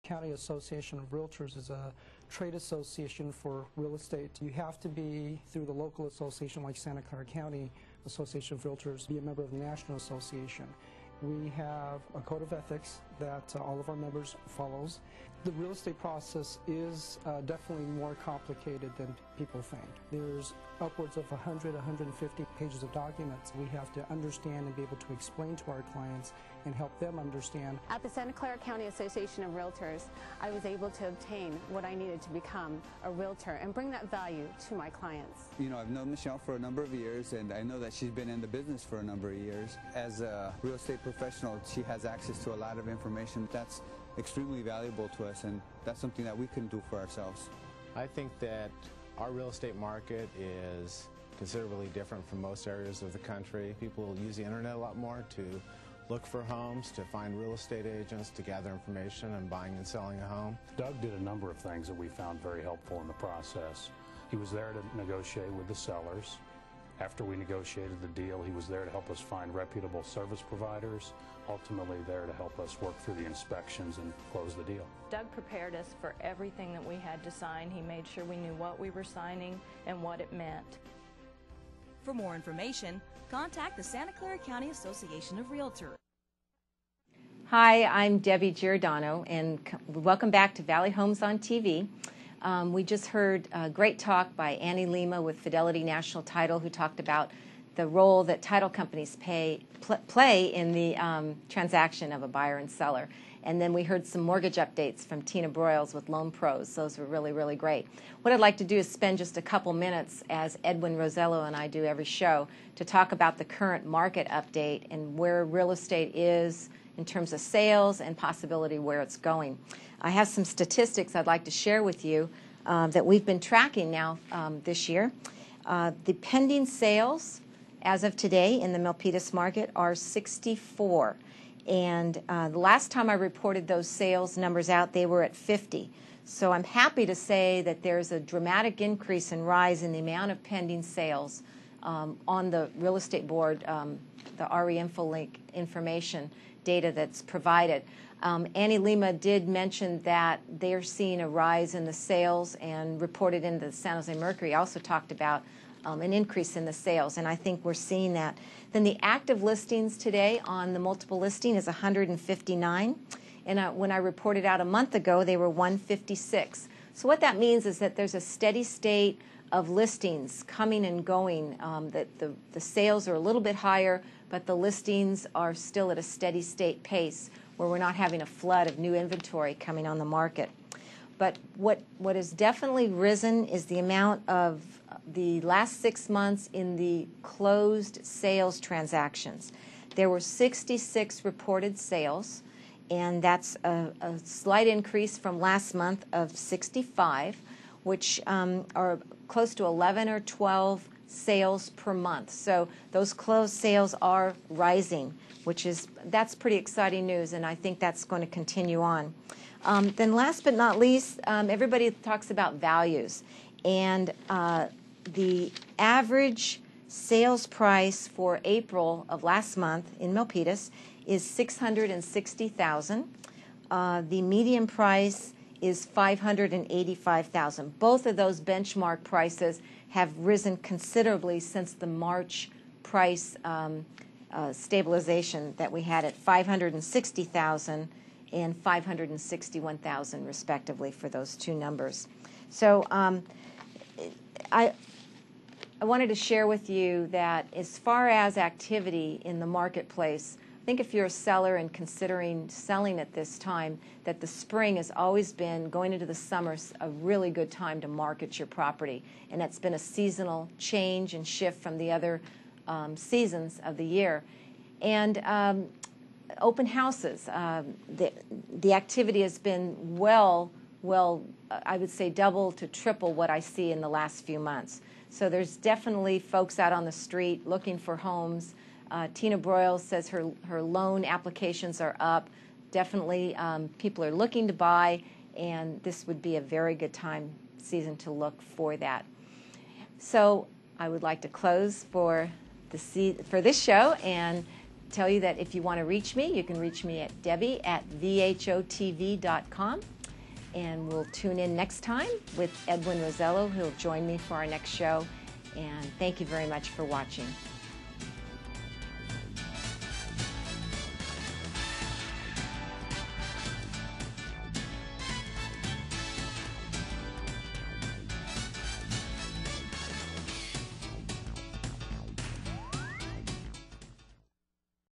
County Association of Realtors is a trade association for real estate. You have to be through the local association like Santa Clara County Association of Realtors, be a member of the National Association. We have a code of ethics that all of our members follows. The real estate process is definitely more complicated than people think. There's upwards of 100, 150 pages of documents we have to understand and be able to explain to our clients and help them understand. At the Santa Clara County Association of Realtors, I was able to obtain what I needed to become a realtor and bring that value to my clients. You know, I've known Michelle for a number of years, and I know that she's been in the business for a number of years. As a real estate professional, she has access to a lot of information that's extremely valuable to us, and that's something that we couldn't do for ourselves. I think that our real estate market is considerably different from most areas of the country. People use the internet a lot more to look for homes, to find real estate agents, to gather information on buying and selling a home. Doug did a number of things that we found very helpful in the process. He was there to negotiate with the sellers. After we negotiated the deal, he was there to help us find reputable service providers, ultimately there to help us work through the inspections and close the deal. Doug prepared us for everything that we had to sign. He made sure we knew what we were signing and what it meant. For more information, contact the Santa Clara County Association of Realtors. Hi, I'm Debbie Giordano, and welcome back to Valley Homes on TV. We just heard a great talk by Annie Lima with Fidelity National Title, who talked about the role that title companies play in the transaction of a buyer and seller. And then we heard some mortgage updates from Tina Broyles with Loan Pros. Those were really, really great. What I'd like to do is spend just a couple minutes, as Edwin Rosello and I do every show, to talk about the current market update and where real estate is in terms of sales and possibility where it's going. I have some statistics I'd like to share with you that we've been tracking now this year. The pending sales as of today in the Milpitas market are 64. And the last time I reported those sales numbers out, they were at 50. So I'm happy to say that there's a dramatic increase and rise in the amount of pending sales on the real estate board, the RE InfoLink information data that's provided. Annie Lima did mention that they're seeing a rise in the sales, and reported in the San Jose Mercury also talked about an increase in the sales, and I think we're seeing that. Then the active listings today on the multiple listing is 159, and when I reported out a month ago, they were 156. So what that means is that there's a steady state of listings coming and going, that the sales are a little bit higher, but the listings are still at a steady state pace where we're not having a flood of new inventory coming on the market. But what has definitely risen is the amount of the last 6 months in the closed sales transactions. There were 66 reported sales, and that's a slight increase from last month of 65, which are close to 11 or 12 sales per month. So those closed sales are rising, that's pretty exciting news, and I think that's going to continue on. Then last but not least, everybody talks about values, and the average sales price for April of last month in Milpitas is $660,000. The median price is $585,000. Both of those benchmark prices have risen considerably since the March price stabilization that we had at $560,000 and $561,000 respectively for those two numbers. So I wanted to share with you that as far as activity in the marketplace, I think if you're a seller and considering selling at this time, that the spring has always been, going into the summer, a really good time to market your property. And that's been a seasonal change and shift from the other seasons of the year. And open houses, the activity has been well, I would say double to triple what I see in the last few months. So there's definitely folks out on the street looking for homes. Tina Broyles says her loan applications are up. Definitely people are looking to buy, and this would be a very good season to look for that. So I would like to close for this show and tell you that if you want to reach me, you can reach me at Debbie@vhotv.com. And we'll tune in next time with Edwin Rosello, who'll join me for our next show. And thank you very much for watching.